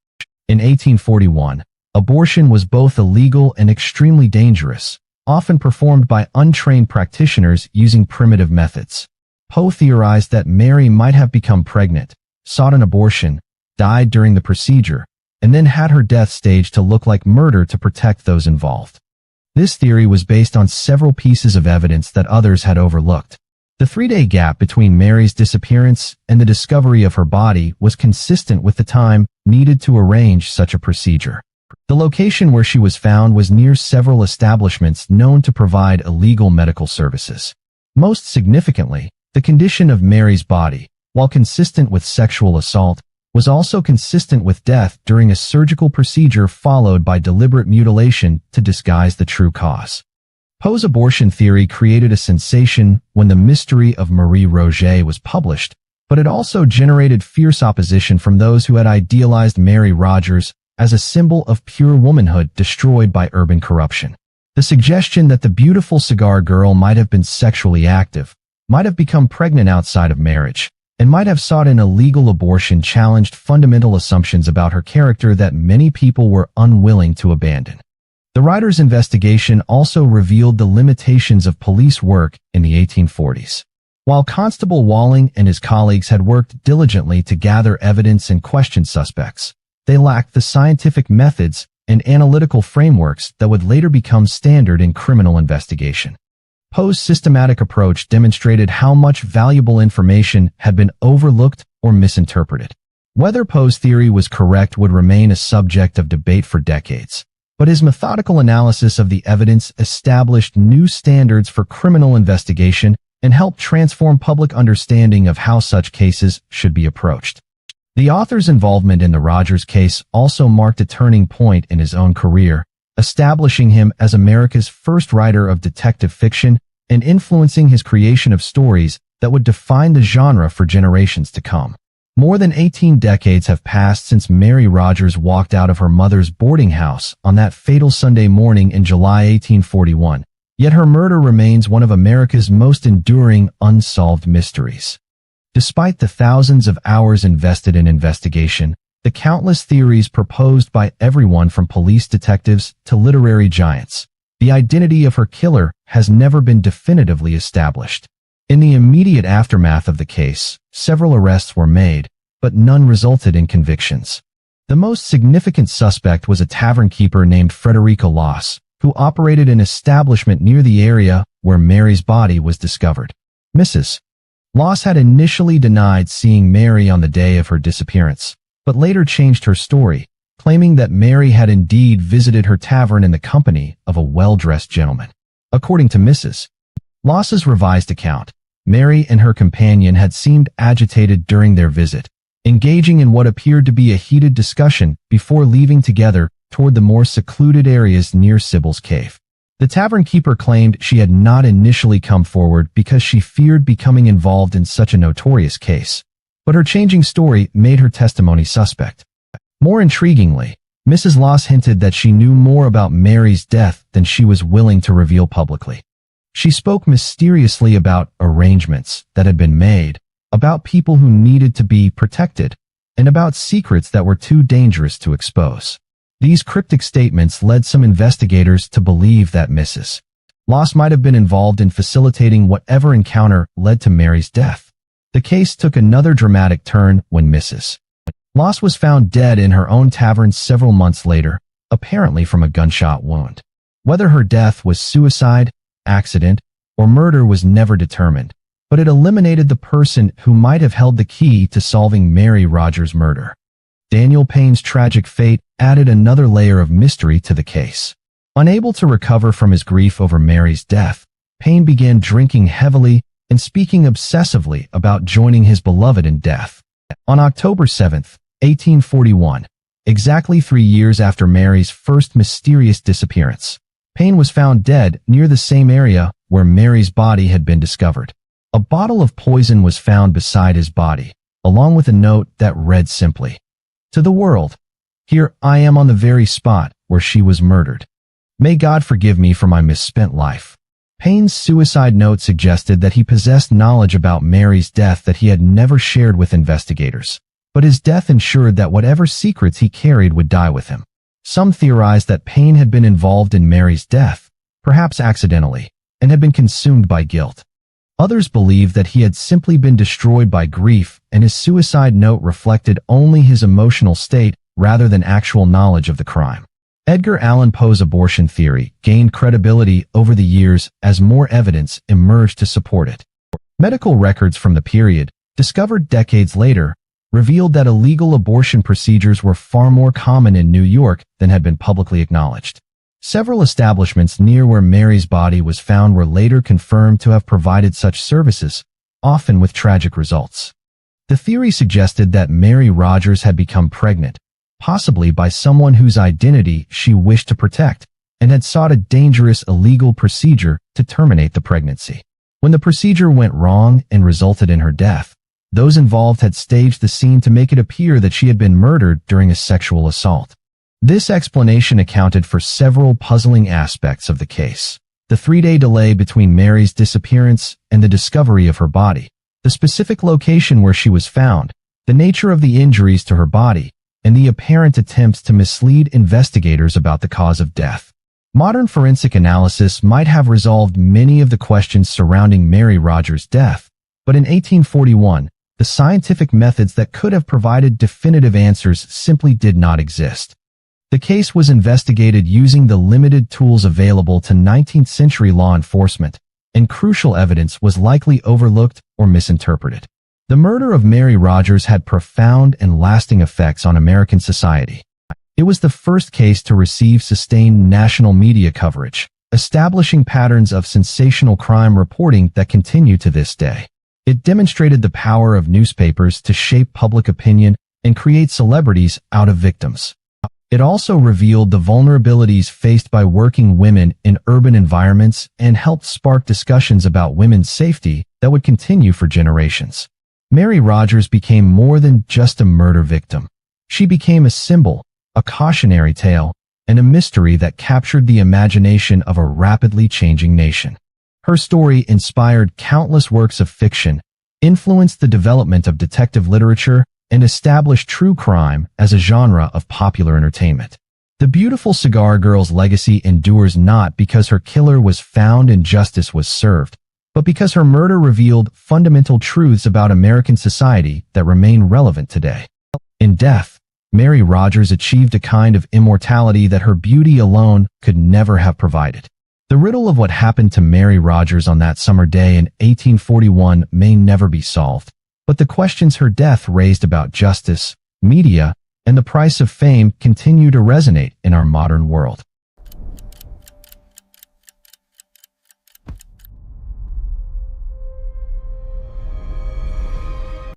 In 1841, abortion was both illegal and extremely dangerous, often performed by untrained practitioners using primitive methods. Poe theorized that Mary might have become pregnant, sought an abortion, died during the procedure, and then had her death staged to look like murder to protect those involved. This theory was based on several pieces of evidence that others had overlooked. The 3-day gap between Mary's disappearance and the discovery of her body was consistent with the time needed to arrange such a procedure. The location where she was found was near several establishments known to provide illegal medical services. Most significantly, the condition of Mary's body, while consistent with sexual assault, was also consistent with death during a surgical procedure followed by deliberate mutilation to disguise the true cause. Poe's abortion theory created a sensation when The Mystery of Marie Roget was published, but it also generated fierce opposition from those who had idealized Mary Rogers as a symbol of pure womanhood destroyed by urban corruption. The suggestion that the Beautiful Cigar Girl might have been sexually active, might have become pregnant outside of marriage, and might have sought an illegal abortion challenged fundamental assumptions about her character that many people were unwilling to abandon. The writer's investigation also revealed the limitations of police work in the 1840s. While Constable Walling and his colleagues had worked diligently to gather evidence and question suspects, they lacked the scientific methods and analytical frameworks that would later become standard in criminal investigation. Poe's systematic approach demonstrated how much valuable information had been overlooked or misinterpreted. Whether Poe's theory was correct would remain a subject of debate for decades, but his methodical analysis of the evidence established new standards for criminal investigation and helped transform public understanding of how such cases should be approached. The author's involvement in the Rogers case also marked a turning point in his own career, establishing him as America's first writer of detective fiction and influencing his creation of stories that would define the genre for generations to come. More than 18 decades have passed since Mary Rogers walked out of her mother's boarding house on that fatal Sunday morning in July 1841, yet her murder remains one of America's most enduring unsolved mysteries. Despite the thousands of hours invested in investigation, the countless theories proposed by everyone from police detectives to literary giants, the identity of her killer has never been definitively established. In the immediate aftermath of the case, several arrests were made, but none resulted in convictions. The most significant suspect was a tavern keeper named Frederico Loss, who operated an establishment near the area where Mary's body was discovered. Mrs. Loss had initially denied seeing Mary on the day of her disappearance, but later changed her story, claiming that Mary had indeed visited her tavern in the company of a well-dressed gentleman. According to Mrs. Loss's revised account, Mary and her companion had seemed agitated during their visit, engaging in what appeared to be a heated discussion before leaving together toward the more secluded areas near Sybil's Cave. The tavern keeper claimed she had not initially come forward because she feared becoming involved in such a notorious case, but her changing story made her testimony suspect. More intriguingly, Mrs. Loss hinted that she knew more about Mary's death than she was willing to reveal publicly. She spoke mysteriously about arrangements that had been made, about people who needed to be protected, and about secrets that were too dangerous to expose. These cryptic statements led some investigators to believe that Mrs. Loss might have been involved in facilitating whatever encounter led to Mary's death. The case took another dramatic turn when Mrs. Loss was found dead in her own tavern several months later, apparently from a gunshot wound. Whether her death was suicide, accident, or murder was never determined, but it eliminated the person who might have held the key to solving Mary Rogers' murder. Daniel Payne's tragic fate added another layer of mystery to the case. Unable to recover from his grief over Mary's death, Payne began drinking heavily and speaking obsessively about joining his beloved in death. On October 7, 1841, exactly 3 years after Mary's first mysterious disappearance, Payne was found dead near the same area where Mary's body had been discovered. A bottle of poison was found beside his body, along with a note that read simply, "To the world, here I am on the very spot where she was murdered. May God forgive me for my misspent life." Payne's suicide note suggested that he possessed knowledge about Mary's death that he had never shared with investigators, but his death ensured that whatever secrets he carried would die with him. Some theorized that Payne had been involved in Mary's death, perhaps accidentally, and had been consumed by guilt. Others believed that he had simply been destroyed by grief and his suicide note reflected only his emotional state rather than actual knowledge of the crime. Edgar Allan Poe's abortion theory gained credibility over the years as more evidence emerged to support it. Medical records from the period, discovered decades later, revealed that illegal abortion procedures were far more common in New York than had been publicly acknowledged. Several establishments near where Mary's body was found were later confirmed to have provided such services, often with tragic results. The theory suggested that Mary Rogers had become pregnant, possibly by someone whose identity she wished to protect, and had sought a dangerous illegal procedure to terminate the pregnancy. When the procedure went wrong and resulted in her death, those involved had staged the scene to make it appear that she had been murdered during a sexual assault. This explanation accounted for several puzzling aspects of the case. The 3-day delay between Mary's disappearance and the discovery of her body, the specific location where she was found, the nature of the injuries to her body, and the apparent attempts to mislead investigators about the cause of death. Modern forensic analysis might have resolved many of the questions surrounding Mary Rogers' death, but in 1841, the scientific methods that could have provided definitive answers simply did not exist. The case was investigated using the limited tools available to 19th-century law enforcement, and crucial evidence was likely overlooked or misinterpreted. The murder of Mary Rogers had profound and lasting effects on American society. It was the first case to receive sustained national media coverage, establishing patterns of sensational crime reporting that continue to this day. It demonstrated the power of newspapers to shape public opinion and create celebrities out of victims. It also revealed the vulnerabilities faced by working women in urban environments and helped spark discussions about women's safety that would continue for generations. Mary Rogers became more than just a murder victim. She became a symbol, a cautionary tale, and a mystery that captured the imagination of a rapidly changing nation. Her story inspired countless works of fiction, influenced the development of detective literature, and established true crime as a genre of popular entertainment. The Beautiful Cigar Girl's legacy endures not because her killer was found and justice was served, but because her murder revealed fundamental truths about American society that remain relevant today. In death, Mary Rogers achieved a kind of immortality that her beauty alone could never have provided. The riddle of what happened to Mary Rogers on that summer day in 1841 may never be solved, but the questions her death raised about justice, media, and the price of fame continue to resonate in our modern world.